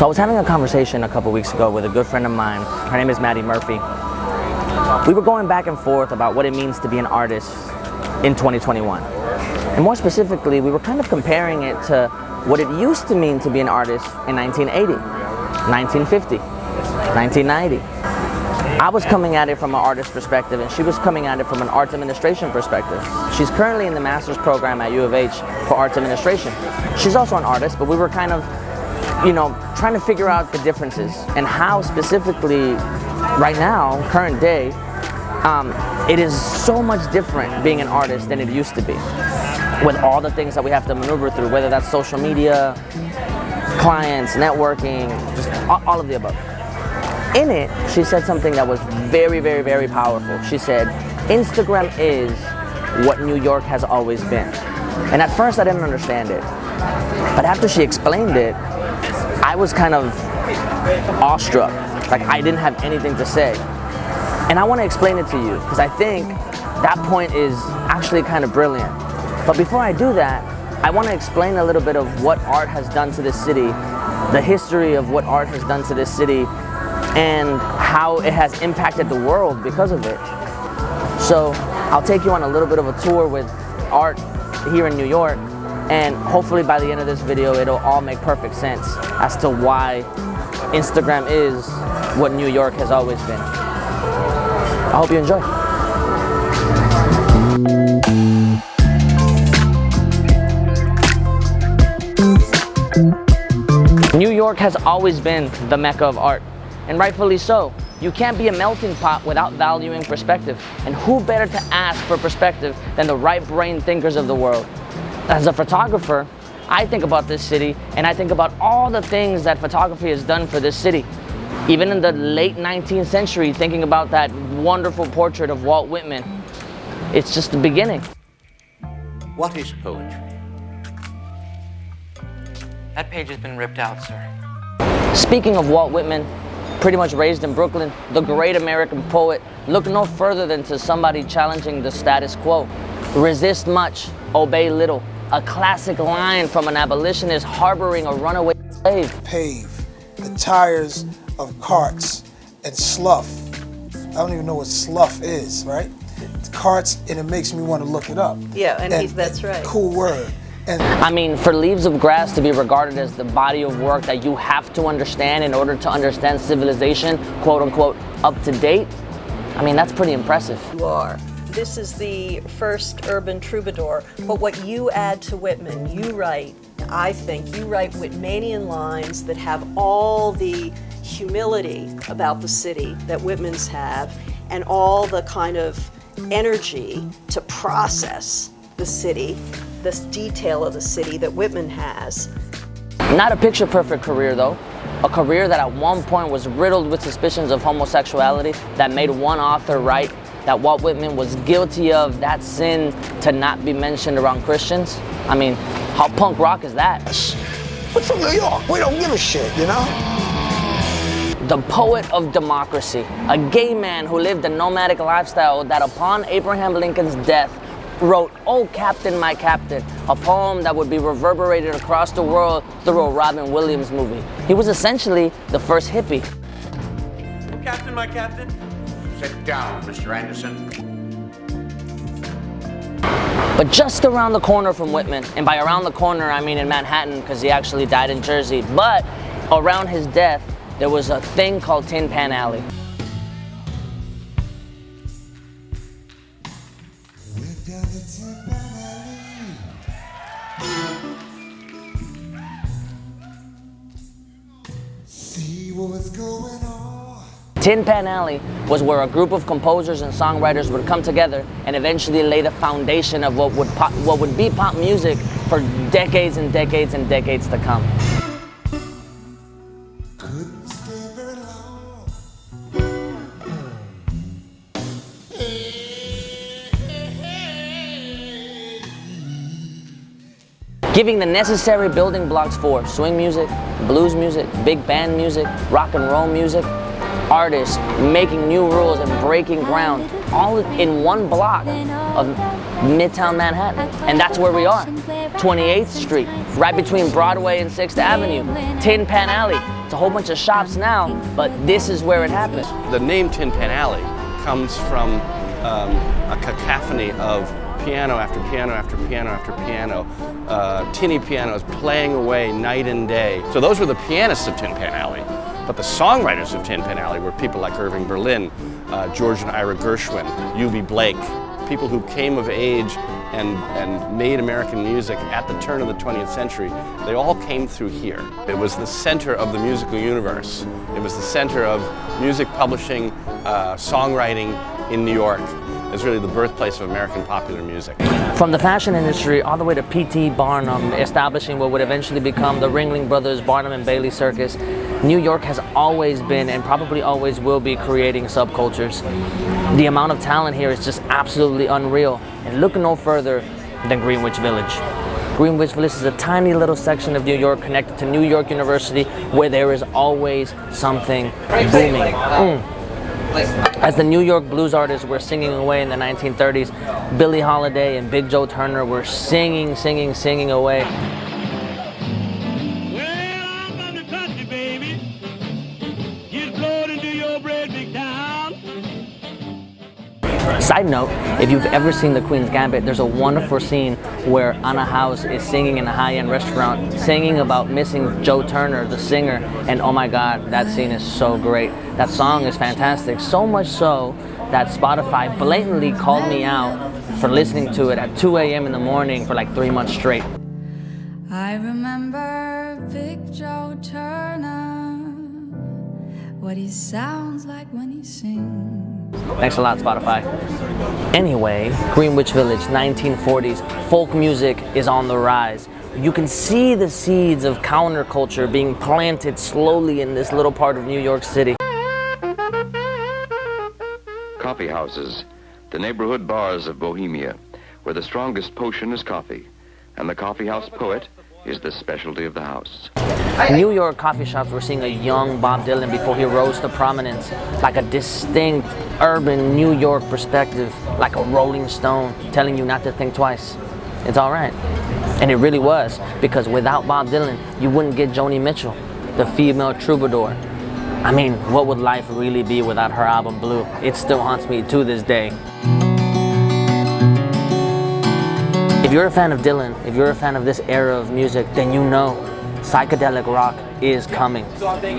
So I was having a conversation a couple weeks ago with a good friend of mine. Her name is Maddie Murphy. We were going back and forth about what it means to be an artist in 2021. And more specifically, we were kind of comparing it to what it used to mean to be an artist in 1980, 1950, 1990. I was coming at it from an artist perspective, and she was coming at it from an arts administration perspective. She's currently in the master's program at U of H for arts administration. She's also an artist, but we were kind of, trying to figure out the differences and how specifically right now, current day, it is so much different being an artist than it used to be, with all the things that we have to maneuver through, whether that's social media, clients, networking, just all of the above. In it, she said something that was very, very, very powerful. She said, Instagram is what New York has always been. And at first I didn't understand it. But after she explained it, I was kind of awestruck. Like I didn't have anything to say. And I want to explain it to you because I think that point is actually kind of brilliant. But before I do that, I want to explain a little bit of what art has done to this city, the history of what art has done to this city, and how it has impacted the world because of it. So I'll take you on a little bit of a tour with art here in New York, and hopefully by the end of this video it'll all make perfect sense as to why Instagram is what New York has always been. I hope you enjoy. New York has always been the Mecca of art. And rightfully so. You can't be a melting pot without valuing perspective. And who better to ask for perspective than the right-brained thinkers of the world? As a photographer, I think about this city and I think about all the things that photography has done for this city. Even in the late 19th century, thinking about that wonderful portrait of Walt Whitman. It's just the beginning. What is poetry? That page has been ripped out, sir. Speaking of Walt Whitman, pretty much raised in Brooklyn, the great American poet, look no further than to somebody challenging the status quo. Resist much, obey little. A classic line from an abolitionist harboring a runaway slave. Pave the tires of carts and slough. I don't even know what slough is, right? It's carts, and it makes me want to look it up. Yeah, and that's right. Cool word. I mean, for Leaves of Grass to be regarded as the body of work that you have to understand in order to understand civilization, quote unquote, up to date, I mean, that's pretty impressive. You are. This is the first urban troubadour, but what you add to Whitman, you write Whitmanian lines that have all the humility about the city that Whitman's have, and all the kind of energy to process the city, this detail of the city that Whitman has. Not a picture-perfect career, though. A career that at one point was riddled with suspicions of homosexuality that made one author write that Walt Whitman was guilty of that sin to not be mentioned around Christians. I mean, how punk rock is that? We're from New York. We don't give a shit, you know? The poet of democracy, a gay man who lived a nomadic lifestyle that upon Abraham Lincoln's death wrote, "Oh Captain, My Captain," a poem that would be reverberated across the world through a Robin Williams movie. He was essentially the first hippie. Oh, Captain, my captain. Sit down, Mr. Anderson. But just around the corner from Whitman, and by around the corner I mean in Manhattan because he actually died in Jersey, but around his death there was a thing called Tin Pan Alley. Tin Pan Alley was where a group of composers and songwriters would come together and eventually lay the foundation of what would be pop music for decades and decades and decades to come. Giving the necessary building blocks for swing music, blues music, big band music, rock and roll music, artists making new rules and breaking ground, all in one block of Midtown Manhattan. And that's where we are. 28th Street, right between Broadway and 6th Avenue. Tin Pan Alley. It's a whole bunch of shops now, but this is where it happened. The name Tin Pan Alley comes from a cacophony of piano after piano after piano after piano, tinny pianos playing away night and day. So those were the pianists of Tin Pan Alley. But the songwriters of Tin Pan Alley were people like Irving Berlin, George and Ira Gershwin, Eubie Blake, people who came of age and made American music at the turn of the 20th century. They all came through here. It was the center of the musical universe. It was the center of music publishing, songwriting in New York. It's really the birthplace of American popular music. From the fashion industry all the way to P.T. Barnum, establishing what would eventually become the Ringling Brothers Barnum and Bailey Circus, New York has always been and probably always will be creating subcultures. The amount of talent here is just absolutely unreal. And look no further than Greenwich Village. Greenwich Village is a tiny little section of New York connected to New York University where there is always something booming. As the New York blues artists were singing away in the 1930s, Billie Holiday and Big Joe Turner were singing away. Well, I'm from the country, baby. Get flowed into your bread, big town. Side note, if you've ever seen The Queen's Gambit, there's a wonderful scene where Anna House is singing in a high-end restaurant, singing about missing Joe Turner, the singer, and oh my God, that scene is so great. That song is fantastic, so much so that Spotify blatantly called me out for listening to it at 2 a.m. in the morning for like 3 months straight. I remember Big Joe Turner, what he sounds like when he sings. Thanks a lot, Spotify. Anyway, Greenwich Village, 1940s, folk music is on the rise. You can see the seeds of counterculture being planted slowly in this little part of New York City. Coffee houses, the neighborhood bars of Bohemia, where the strongest potion is coffee, and the coffee house poet is the specialty of the house. New York coffee shops were seeing a young Bob Dylan before he rose to prominence, like a distinct urban New York perspective, like a Rolling Stone telling you not to think twice. It's all right. And it really was, because without Bob Dylan, you wouldn't get Joni Mitchell, the female troubadour. I mean, what would life really be without her album Blue? It still haunts me to this day. If you're a fan of Dylan, if you're a fan of this era of music, then you know psychedelic rock is coming.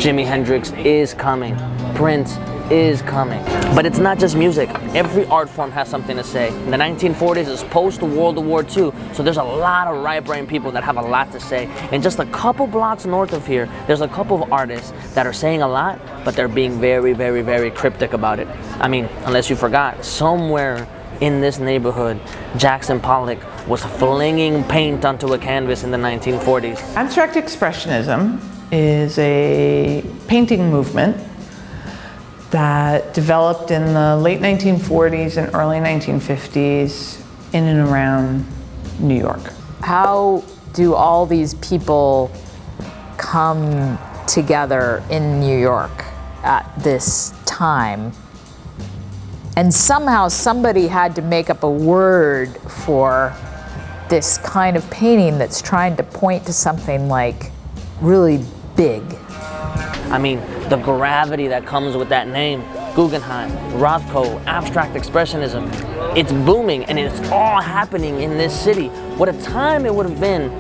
Jimi Hendrix is coming. Prince is coming. But it's not just music. Every art form has something to say. In the 1940s is post-World War II, so there's a lot of right-brain people that have a lot to say. And just a couple blocks north of here, there's a couple of artists that are saying a lot, but they're being very, very, very cryptic about it. I mean, unless you forgot, somewhere in this neighborhood, Jackson Pollock was flinging paint onto a canvas in the 1940s. Abstract Expressionism is a painting movement that developed in the late 1940s and early 1950s in and around New York. How do all these people come together in New York at this time? And somehow somebody had to make up a word for this kind of painting that's trying to point to something like really big. I mean, the gravity that comes with that name, Guggenheim, Rothko, Abstract Expressionism, it's booming and it's all happening in this city. What a time it would have been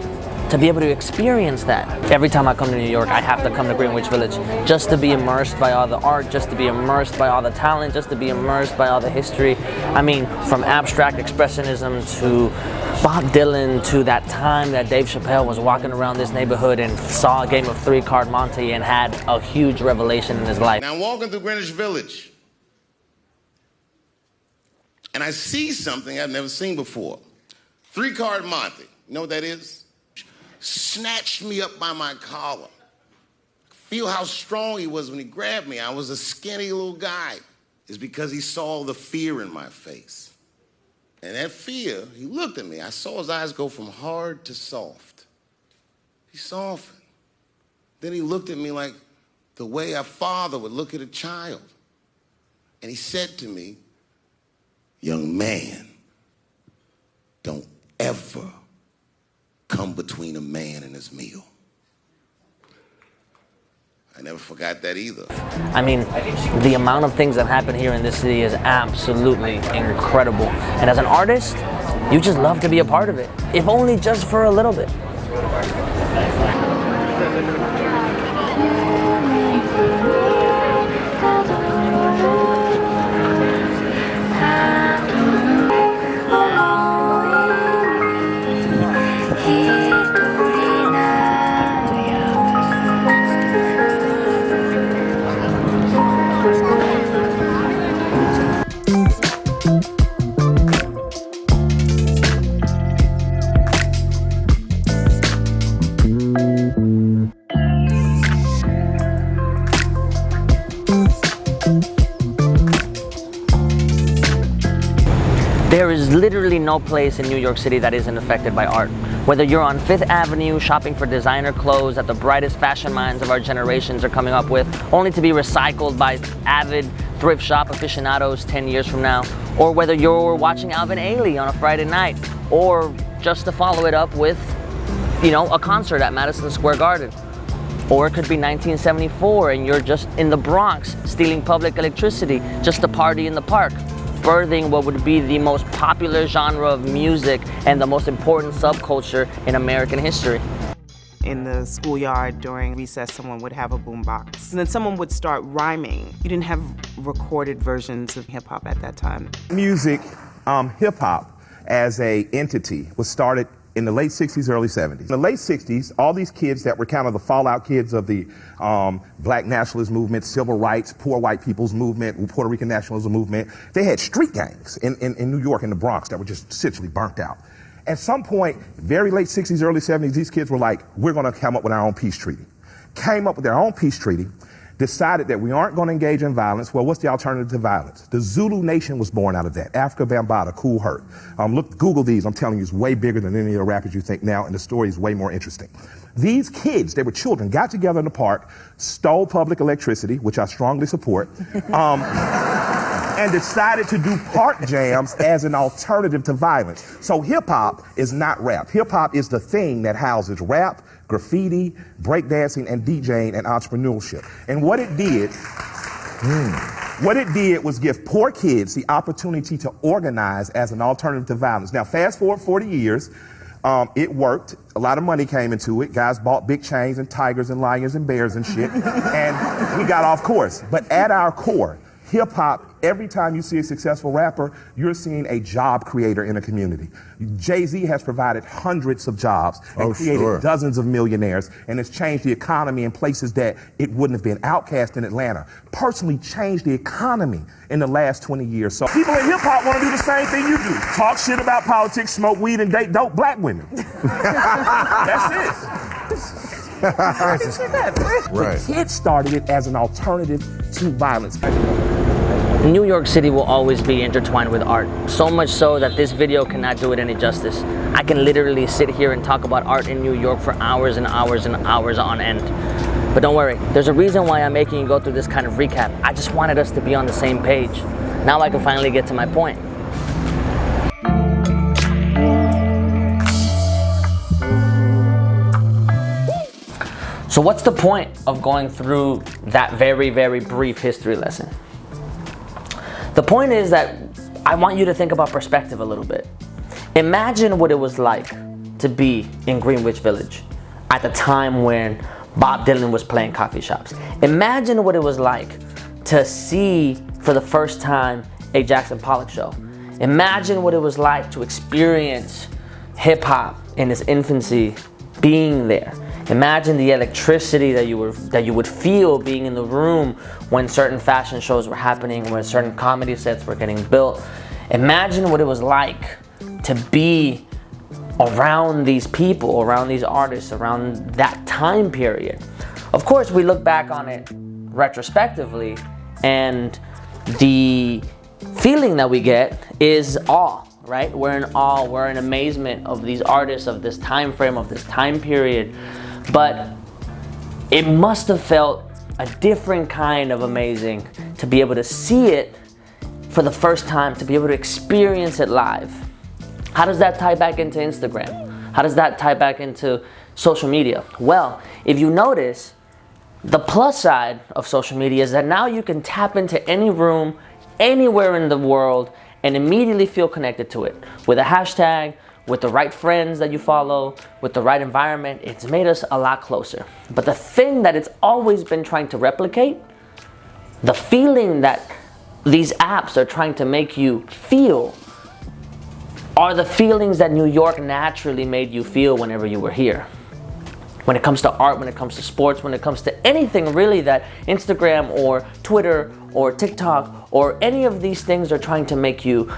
to be able to experience that. Every time I come to New York, I have to come to Greenwich Village just to be immersed by all the art, just to be immersed by all the talent, just to be immersed by all the history. I mean, from Abstract Expressionism to Bob Dylan to that time that Dave Chappelle was walking around this neighborhood and saw a game of 3-card Monte and had a huge revelation in his life. Now I'm walking through Greenwich Village and I see something I've never seen before. 3-card Monte, you know what that is? Snatched me up by my collar. Feel how strong he was when he grabbed me. I was a skinny little guy. It's because he saw the fear in my face. And that fear, he looked at me. I saw his eyes go from hard to soft. He softened. Then he looked at me like the way a father would look at a child. And he said to me, "Young man, don't ever come between a man and his meal. I never forgot that either. I mean, the amount of things that happen here in this city is absolutely incredible. And as an artist, you just love to be a part of it, if only just for a little bit. There is literally no place in New York City that isn't affected by art. Whether you're on Fifth Avenue shopping for designer clothes that the brightest fashion minds of our generations are coming up with, only to be recycled by avid thrift shop aficionados 10 years from now, or whether you're watching Alvin Ailey on a Friday night, or just to follow it up with, a concert at Madison Square Garden. Or it could be 1974 and you're just in the Bronx stealing public electricity just to party in the park, birthing what would be the most popular genre of music and the most important subculture in American history. In the schoolyard during recess, someone would have a boombox. And then someone would start rhyming. You didn't have recorded versions of hip hop at that time. Music, hip hop as a entity was started in the late 60s, early 70s. In the late 60s, all these kids that were kind of the fallout kids of the black nationalist movement, civil rights, poor white people's movement, Puerto Rican nationalism movement, they had street gangs in New York, in the Bronx, that were just essentially burnt out. At some point, very late 60s, early 70s, these kids were like, we're gonna come up with our own peace treaty. Came up with their own peace treaty, decided that we aren't gonna engage in violence. Well, what's the alternative to violence? The Zulu Nation was born out of that. Africa Bambaataa, Cool Herc. Google these, I'm telling you, it's way bigger than any of the rappers you think now, and the story is way more interesting. These kids, they were children, got together in the park, stole public electricity, which I strongly support, and decided to do park jams as an alternative to violence. So hip hop is not rap. Hip hop is the thing that houses rap, graffiti, breakdancing, and DJing and entrepreneurship. And what it did was give poor kids the opportunity to organize as an alternative to violence. Now, fast forward 40 years, it worked. A lot of money came into it. Guys bought big chains and tigers and lions and bears and shit, and we got off course. But at our core, hip-hop, every time you see a successful rapper, you're seeing a job creator in a community. Jay-Z has provided hundreds of jobs and created dozens of millionaires, and has changed the economy in places that it wouldn't have been. Outkast in Atlanta personally changed the economy in the last 20 years. So people in hip-hop want to do the same thing you do. Talk shit about politics, smoke weed, and date dope black women. That's it. The kids started it as an alternative to violence. New York City will always be intertwined with art, so much so that this video cannot do it any justice. I can literally sit here and talk about art in New York for hours and hours and hours on end. But don't worry, there's a reason why I'm making you go through this kind of recap. I just wanted us to be on the same page. Now I can finally get to my point. So what's the point of going through that very, very brief history lesson? The point is that I want you to think about perspective a little bit. Imagine what it was like to be in Greenwich Village at the time when Bob Dylan was playing coffee shops. Imagine what it was like to see for the first time a Jackson Pollock show. Imagine what it was like to experience hip hop in its infancy, being there. Imagine the electricity that you would feel being in the room when certain fashion shows were happening, when certain comedy sets were getting built. Imagine what it was like to be around these people, around these artists, around that time period. Of course, we look back on it retrospectively, and the feeling that we get is awe, right? We're in awe, we're in amazement of these artists, of this time frame, of this time period. But it must have felt a different kind of amazing to be able to see it for the first time, to be able to experience it live. How does that tie back into Instagram? How does that tie back into social media? Well, if you notice, the plus side of social media is that now you can tap into any room, anywhere in the world, and immediately feel connected to it. With a hashtag, with the right friends that you follow, with the right environment, it's made us a lot closer. But the thing that it's always been trying to replicate, the feeling that these apps are trying to make you feel, are the feelings that New York naturally made you feel whenever you were here. When it comes to art, when it comes to sports, when it comes to anything really that Instagram or Twitter or TikTok or any of these things are trying to make you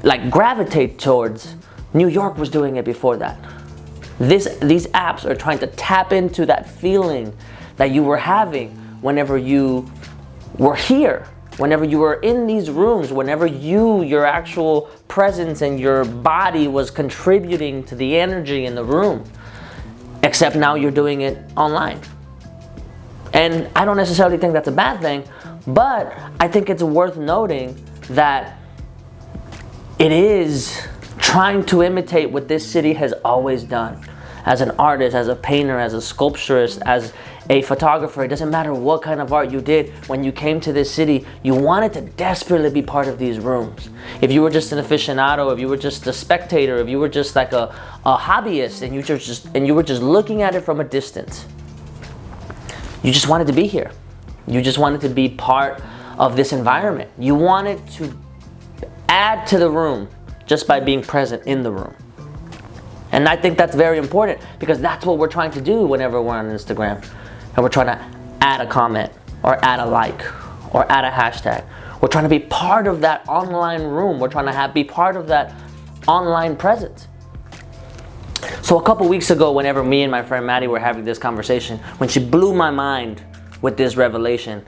like gravitate towards, New York was doing it before that. These apps are trying to tap into that feeling that you were having whenever you were here, whenever you were in these rooms, whenever your actual presence and your body was contributing to the energy in the room. Except now you're doing it online. And I don't necessarily think that's a bad thing, but I think it's worth noting that it is trying to imitate what this city has always done. As an artist, as a painter, as a sculpturist, as a photographer, it doesn't matter what kind of art you did. When you came to this city, you wanted to desperately be part of these rooms. If you were just an aficionado, if you were just a spectator, if you were just like a hobbyist and you were just looking at it from a distance, you just wanted to be here. You just wanted to be part of this environment. You wanted to add to the room just by being present in the room. And I think that's very important because that's what we're trying to do whenever we're on Instagram. And we're trying to add a comment or add a like or add a hashtag. We're trying to be part of that online room. We're trying to be part of that online presence. So a couple weeks ago, whenever me and my friend Maddie were having this conversation, when she blew my mind with this revelation,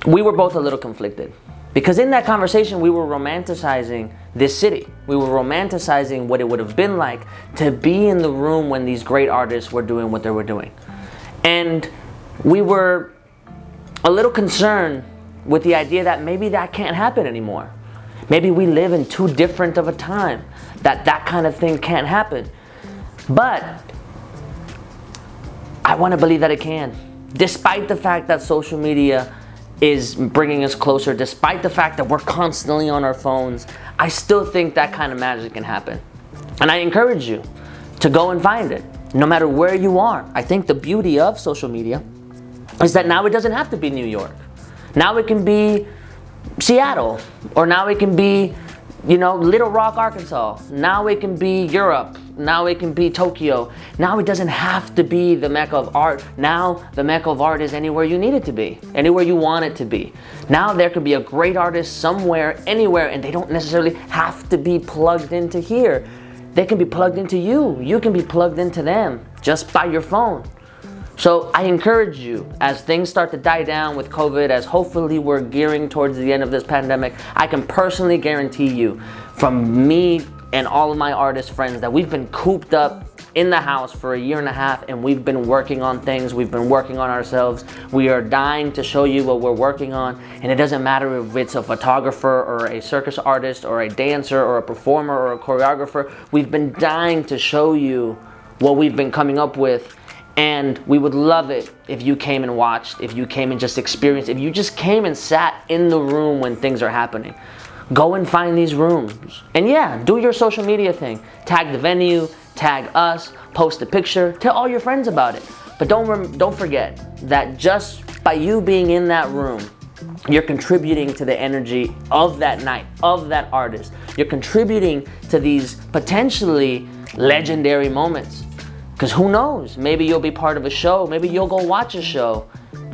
we were both a little conflicted. Because in that conversation, we were romanticizing this city. We were romanticizing what it would have been like to be in the room when these great artists were doing what they were doing. And we were a little concerned with the idea that maybe that can't happen anymore. Maybe we live in too different of a time that kind of thing can't happen. But I want to believe that it can. Despite the fact that social media is bringing us closer, despite the fact that we're constantly on our phones, I still think that kind of magic can happen. And I encourage you to go and find it, no matter where you are. I think the beauty of social media is that now it doesn't have to be New York. Now it can be Seattle, or now it can be, Little Rock, Arkansas. Now it can be Europe. Now it can be Tokyo. Now it doesn't have to be the Mecca of art. Now the Mecca of art is anywhere you need it to be, anywhere you want it to be. Now there could be a great artist somewhere, anywhere, and they don't necessarily have to be plugged into here. They can be plugged into you. You can be plugged into them just by your phone. So I encourage you, as things start to die down with COVID, as hopefully we're gearing towards the end of this pandemic, I can personally guarantee you, from me and all of my artist friends, that we've been cooped up in the house for 1.5 years and we've been working on things, we've been working on ourselves. We are dying to show you what we're working on, and it doesn't matter if it's a photographer or a circus artist or a dancer or a performer or a choreographer. We've been dying to show you what we've been coming up with. And we would love it if you came and watched, if you came and just experienced, if you just came and sat in the room when things are happening. Go and find these rooms. And yeah, do your social media thing. Tag the venue, tag us, post a picture, tell all your friends about it. But don't forget that just by you being in that room, you're contributing to the energy of that night, of that artist. You're contributing to these potentially legendary moments. Because who knows, maybe you'll be part of a show, maybe you'll go watch a show,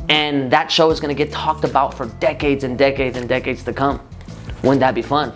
and that show is going to get talked about for decades and decades and decades to come. Wouldn't that be fun?